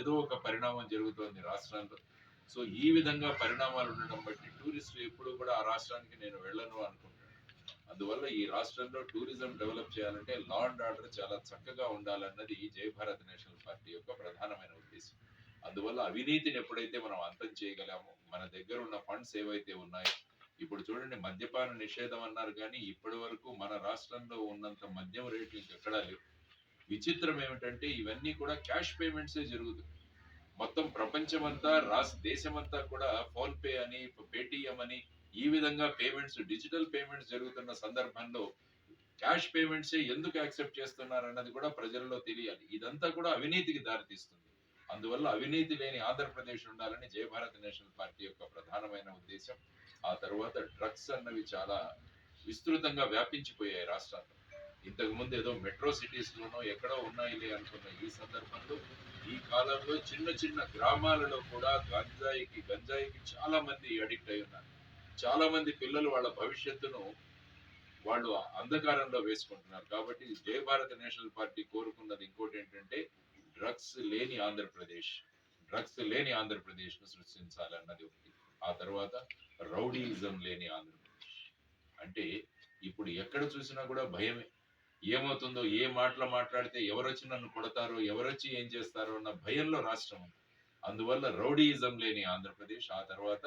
ఏదో ఒక పరిణామం జరుగుతోంది రాష్ట్రంలో. సో ఈ విధంగా పరిణామాలు ఉండడం బట్టి టూరిస్టులు ఎప్పుడు కూడా ఆ రాష్ట్రానికి నేను వెళ్ళను అనుకుంటాను. అందువల్ల ఈ రాష్ట్రంలో టూరిజం డెవలప్ చేయాలంటే లా అండ్ ఆర్డర్ చాలా చక్కగా ఉండాలన్నది జై భారత్ నేషనల్ పార్టీ యొక్క ప్రధానమైన ఉద్దేశం. అందువల్ల అవినీతిని ఎప్పుడైతే మనం అంతం చేయగలామో, మన దగ్గర ఉన్న ఫండ్స్ ఏవైతే ఉన్నాయో, ఇప్పుడు చూడండి మద్యపాన నిషేధం అన్నారు కానీ ఇప్పటి వరకు మన రాష్ట్రంలో ఉన్నంత మద్యం రేట్లు ఇంకెక్కడా లేవు. విచిత్రం ఏమిటంటే ఇవన్నీ కూడా క్యాష్ పేమెంట్సే జరుగుతుంది. మొత్తం ప్రపంచమంతా దేశమంతా కూడా ఫోన్ పే అని, పేటిఎం అని ఈ విధంగా పేమెంట్స్, డిజిటల్ పేమెంట్స్ జరుగుతున్న సందర్భంలో క్యాష్ పేమెంట్సే ఎందుకు యాక్సెప్ట్ చేస్తున్నారు అన్నది కూడా ప్రజల్లో తెలియాలి. ఇదంతా కూడా అవినీతికి దారితీస్తుంది. అందువల్ల అవినీతి లేని ఆంధ్రప్రదేశ్ ఉండాలని జయ భారత్ నేషనల్ పార్టీ యొక్క ప్రధానమైన ఉద్దేశం. ఆ తర్వాత డ్రగ్స్ అన్నవి చాలా విస్తృతంగా వ్యాపించిపోయాయి రాష్ట్రాల్లో. ఇంతకు ముందు ఏదో మెట్రో సిటీస్ లోనో ఎక్కడో ఉన్నాయిలే అనుకున్న ఈ సందర్భంలో ఈ కాలంలో చిన్న చిన్న గ్రామాలలో కూడా గంజాయికి చాలా మంది అడిక్ట్ అయి ఉన్నారు. చాలా మంది పిల్లలు వాళ్ళ భవిష్యత్తును వాళ్ళు అంధకారంలో వేసుకుంటున్నారు. కాబట్టి జయ భారత నేషనల్ పార్టీ కోరుకున్నది ఇంకోటి ఏంటంటే డ్రగ్స్ లేని ఆంధ్రప్రదేశ్ ను సృష్టించాలన్నది ఒకటి. ఆ తర్వాత రౌడీయిజం లేని ఆంధ్రప్రదేశ్. అంటే ఇప్పుడు ఎక్కడ చూసినా కూడా భయమే. ఏమవుతుందో, ఏ మాటలు మాట్లాడితే ఎవరొచ్చి నన్ను కొడతారో, ఎవరొచ్చి ఏం చేస్తారో అన్న భయంలో రాష్ట్రం ఉంది. అందువల్ల రౌడీయిజం లేని ఆంధ్రప్రదేశ్, ఆ తర్వాత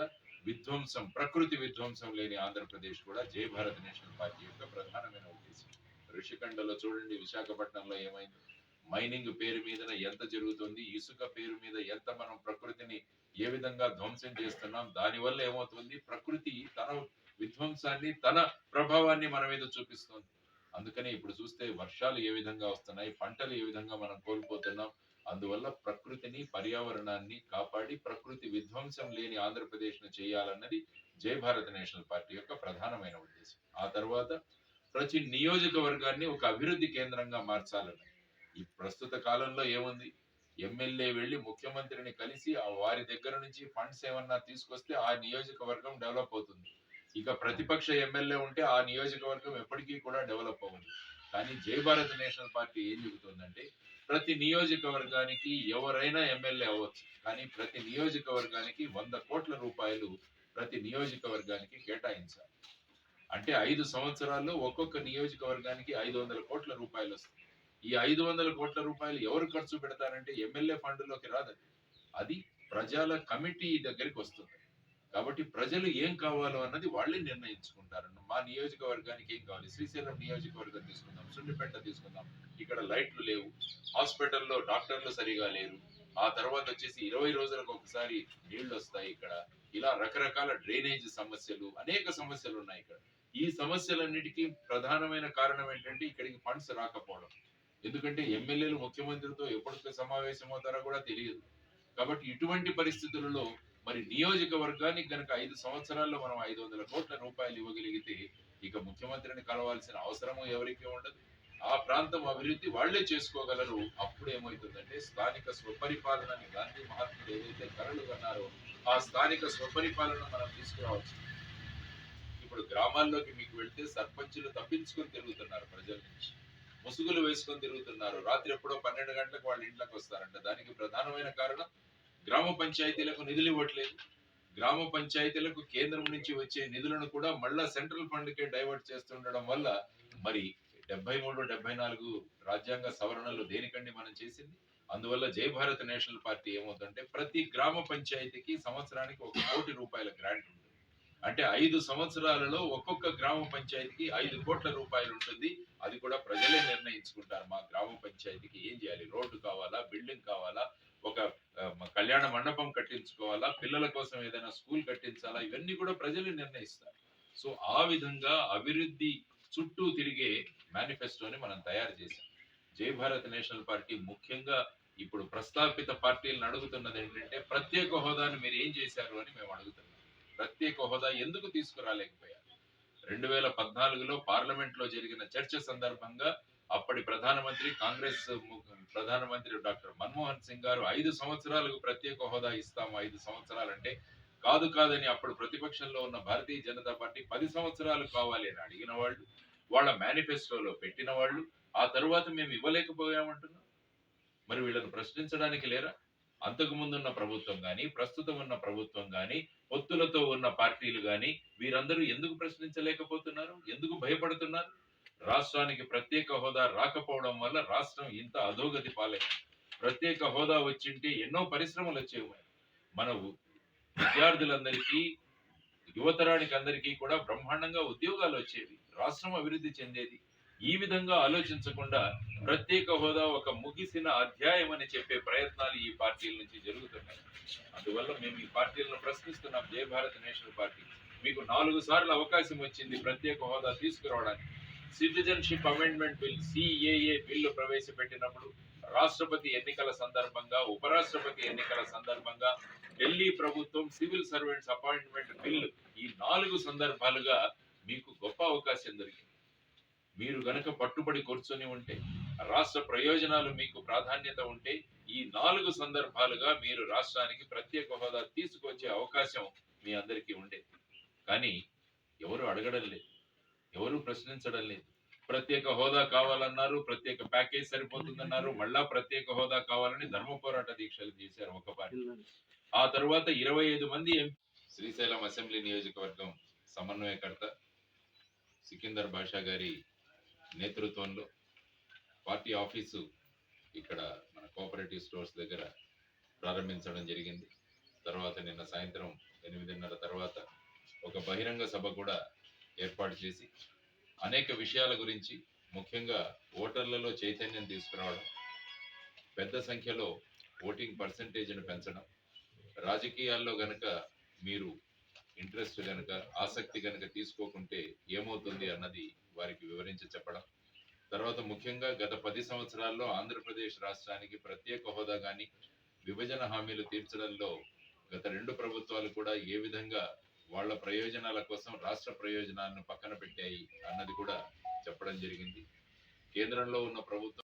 ప్రకృతి విధ్వంసం లేని ఆంధ్రప్రదేశ్ కూడా జయ భారత్ నేషనల్ పార్టీ యొక్క ప్రధానమైన ఉద్దేశం. ఋషికొండలో చూడండి, విశాఖపట్నంలో ఏమైంది, మైనింగ్ పేరు మీద ఎంత జరుగుతుంది, ఇసుక పేరు మీద ఎంత మనం ప్రకృతిని ఏ విధంగా ధ్వంసం చేస్తున్నాం. దానివల్ల ఏమవుతుంది, ప్రకృతి తన విధ్వంసాన్ని, తన ప్రభావాన్ని మన మీద చూపిస్తుంది. అందుకనే ఇప్పుడు చూస్తే వర్షాలు ఏ విధంగా వస్తున్నాయి, పంటలు ఏ విధంగా మనం కోల్పోతున్నాం. అందువల్ల ప్రకృతిని, పర్యావరణాన్ని కాపాడి ప్రకృతి విధ్వంసం లేని ఆంధ్రప్రదేశ్ ను చేయాలన్నది జై భారత్ నేషనల్ పార్టీ యొక్క ప్రధానమైన ఉద్దేశం. ఆ తర్వాత ప్రతి నియోజకవర్గాన్ని ఒక అభివృద్ధి కేంద్రంగా మార్చాలని. ఈ ప్రస్తుత కాలంలో ఏముంది, ఎమ్మెల్యే వెళ్లి ముఖ్యమంత్రిని కలిసి వారి దగ్గర నుంచి ఫండ్స్ ఏమన్నా తీసుకొస్తే ఆ నియోజకవర్గం డెవలప్ అవుతుంది. ఇక ప్రతిపక్ష ఎమ్మెల్యే ఉంటే ఆ నియోజకవర్గం ఎప్పటికీ కూడా డెవలప్ అవ్వదు. కానీ జై భారత్ నేషనల్ పార్టీ ఏం చెబుతుందంటే ప్రతి నియోజకవర్గానికి ఎవరైనా ఎమ్మెల్యే అవ్వచ్చు, కానీ ప్రతి నియోజకవర్గానికి 100 కోట్ల రూపాయలు ప్రతి నియోజకవర్గానికి కేటాయించాలి. అంటే 5 సంవత్సరాల్లో ఒక్కొక్క నియోజకవర్గానికి 500 కోట్ల రూపాయలు వస్తుంది. ఈ 500 కోట్ల రూపాయలు ఎవరు ఖర్చు పెడతారంటే ఎమ్మెల్యే ఫండ్లోకి రాదండి. అది ప్రజల కమిటీ దగ్గరికి వస్తుంది. కాబట్టి ప్రజలు ఏం కావాలో అన్నది వాళ్ళే నిర్ణయించుకుంటారు. మా నియోజకవర్గానికి ఏం కావాలి, శ్రీశైలం నియోజకవర్గం తీసుకుందాం, సున్నిపేట తీసుకుందాం, ఇక్కడ లైట్లు లేవు, హాస్పిటల్లో డాక్టర్లు సరిగా లేరు, ఆ తర్వాత వచ్చేసి 20 రోజులకు ఒకసారి నీళ్లు వస్తాయి ఇక్కడ, ఇలా రకరకాల డ్రైనేజ్ సమస్యలు, అనేక సమస్యలు ఉన్నాయి ఇక్కడ. ఈ సమస్యలన్నిటికీ ప్రధానమైన కారణం ఏంటంటే ఇక్కడికి ఫండ్స్ రాకపోవడం. ఎందుకంటే ఎమ్మెల్యేలు ముఖ్యమంత్రితో ఎప్పుడు సమావేశం అవుతారో కూడా తెలియదు. కాబట్టి ఇటువంటి పరిస్థితులలో మరి నియోజకవర్గానికి గనక 5 సంవత్సరాల్లో మనం 500 కోట్ల రూపాయలు ఇవ్వగలిగితే ఇక ముఖ్యమంత్రిని కలవాల్సిన అవసరము ఎవరికి ఉండదు. ఆ ప్రాంతం అభివృద్ధి వాళ్లే చేసుకోగలరు. అప్పుడు ఏమవుతుందంటే స్థానిక స్వపరిపాలనని గాంధీ మహాత్ములు ఏదైతే కలలు కన్నారో ఆ స్థానిక స్వపరిపాలన మనం తీసుకురావచ్చు. ఇప్పుడు గ్రామాల్లోకి మీకు వెళ్తే సర్పంచులు తప్పించుకొని తిరుగుతున్నారు, ప్రజల నుంచి ముసుగులు వేసుకొని తిరుగుతున్నారు. రాత్రి ఎప్పుడో 12 గంటలకు వాళ్ళ ఇంట్లోకి వస్తారంట. దానికి ప్రధానమైన కారణం గ్రామ పంచాయతీలకు నిధులు ఇవ్వట్లేదు. గ్రామ పంచాయతీలకు కేంద్రం నుంచి వచ్చే నిధులను కూడా మళ్ళా సెంట్రల్ ఫండ్ కే డైవర్ట్ చేస్తుండడం వల్ల మరి 73, 74 రాజ్యాంగ సవరణలు దేనికండి మనం చేసింది. అందువల్ల జై భారత్ నేషనల్ పార్టీ ఏమవుతుందంటే ప్రతి గ్రామ పంచాయతీకి సంవత్సరానికి 1 కోటి రూపాయల గ్రాంట్ ఉంటుంది. అంటే 5 సంవత్సరాలలో ఒక్కొక్క గ్రామ పంచాయతీకి 5 కోట్ల రూపాయలు ఉంటుంది. అది కూడా ప్రజలే నిర్ణయించుకుంటారు. మా గ్రామ పంచాయతీకి ఏం చేయాలి, రోడ్డు కావాలా, బిల్డింగ్ కావాలా, ఒక కళ్యాణ మండపం కట్టించుకోవాలా, పిల్లల కోసం ఏదైనా స్కూల్ కట్టించాలా, ఇవన్నీ కూడా ప్రజలే నిర్ణయిస్తారు. సో ఆ విధంగా అభివృద్ధి చుట్టూ తిరిగే మేనిఫెస్టోని మనం తయారు చేశాం. జై భారత్ నేషనల్ పార్టీ ముఖ్యంగా ఇప్పుడు ప్రస్తాపిత పార్టీలను అడుగుతున్నది ఏంటంటే ప్రత్యేక హోదాను మీరు ఏం చేశారు అని మేము అడుగుతున్నాం. ప్రత్యేక హోదా ఎందుకు తీసుకురాలేకపోయారు? 2014లో పార్లమెంట్ లో జరిగిన చర్చ సందర్భంగా అప్పటి ప్రధానమంత్రి, కాంగ్రెస్ ప్రధానమంత్రి డాక్టర్ మన్మోహన్ సింగ్ గారు 5 సంవత్సరాలకు ప్రత్యేక హోదా ఇస్తాము, 5 సంవత్సరాలంటే కాదని అప్పుడు ప్రతిపక్షంలో ఉన్న భారతీయ జనతా పార్టీ 10 సంవత్సరాలు కావాలి అని అడిగిన వాళ్ళు, వాళ్ళ మేనిఫెస్టోలో పెట్టిన వాళ్ళు, ఆ తరువాత మేము ఇవ్వలేకపోయామంటున్నాం. మరి వీళ్ళని ప్రశ్నించడానికి లేరా? అంతకు ముందున్న ప్రభుత్వం గాని, ప్రస్తుతం ఉన్న ప్రభుత్వం గాని, పొత్తులతో ఉన్న పార్టీలు గాని వీరందరూ ఎందుకు ప్రశ్నించలేకపోతున్నారు? ఎందుకు భయపడుతున్నారు? రాష్ట్రానికి ప్రత్యేక హోదా రాకపోవడం వల్ల రాష్ట్రం ఇంత అధోగతి పాలైంది. ప్రత్యేక హోదా వచ్చింటే ఎన్నో పరిశ్రమలు వచ్చేవి. మన విద్యార్థులందరికీ, యువతరానికి అందరికీ కూడా బ్రహ్మాండంగా ఉద్యోగాలు వచ్చేవి. రాష్ట్రం అభివృద్ధి చెందేది. ఈ విధంగా ఆలోచించకుండా ప్రత్యేక హోదా ఒక ముగిసిన అధ్యాయం అని చెప్పే ప్రయత్నాలు ఈ పార్టీల నుంచి జరుగుతున్నాయి. అందువల్ల మేము ఈ పార్టీలను ప్రశ్నిస్తున్నాం. జయ భారత్ నేషనల్ పార్టీ మీకు 4 సార్లు అవకాశం వచ్చింది ప్రత్యేక హోదా తీసుకురావడానికి. Citizenship amendment bill CAA bill ప్రవేశపెట్టినప్పుడు, రాష్ట్రపతి ఎన్నికల సందర్భంగా, ఉపరాష్ట్రపతి ఎన్నికల సందర్భంగా, ఢిల్లీ ప్రభుత్వం సివిల్ సర్వెంట్స్ అపాయింట్మెంట్ బిల్, ఈ 4 సందర్భాలుగా మీకు గొప్ప అవకాశం దొరికింది. మీరు గనక పట్టుబడి కూర్చొని ఉంటే, రాష్ట్ర ప్రయోజనాలు మీకు ప్రాధాన్యత ఉంటే, ఈ 4 సందర్భాలుగా మీరు రాష్ట్రానికి ప్రత్యేక హోదా తీసుకొచ్చే అవకాశం మీ అందరికీ ఉండేది. కానీ ఎవరు అడగడం లేదు, ఎవరు ప్రశ్నించడం లేదు. ప్రత్యేక హోదా కావాలన్నారు, ప్రత్యేక ప్యాకేజ్ సరిపోతుందన్నారు, మళ్ళా ప్రత్యేక హోదా కావాలని ధర్మ పోరాట దీక్షలు చేశారు ఒక పార్టీ. ఆ తర్వాత 25 మంది శ్రీశైలం అసెంబ్లీ నియోజకవర్గం సమన్వయకర్త సికిందర్ బాషా గారి నేతృత్వంలో పార్టీ ఆఫీసు ఇక్కడ మన కోఆపరేటివ్ స్టోర్స్ దగ్గర ప్రారంభించడం జరిగింది. తర్వాత నిన్న సాయంత్రం 8:30 తర్వాత ఒక బహిరంగ సభ కూడా ఏర్పాటు చేసి అనేక విషయాల గురించి, ముఖ్యంగా ఓటర్లలో చైతన్యం తీసుకురావడం, పెద్ద సంఖ్యలో ఓటింగ్ పర్సంటేజ్ను పెంచడం, రాజకీయాల్లో గనక మీరు ఇంట్రెస్ట్ గనక, ఆసక్తి గనక తీసుకోకుంటే ఏమవుతుంది అన్నది వారికి వివరించి చెప్పడం. తర్వాత ముఖ్యంగా గత 10 సంవత్సరాల్లో ఆంధ్రప్రదేశ్ రాష్ట్రానికి ప్రత్యేక హోదా గాని, విభజన హామీలు తీర్చడంలో గత 2 ప్రభుత్వాలు కూడా ఏ విధంగా వాళ్ళ ప్రయోజనాల కోసం రాష్ట్ర ప్రయోజనాలను పక్కన పెట్టాయి అన్నది కూడా చెప్పడం జరిగింది. కేంద్రంలో ఉన్న ప్రభుత్వం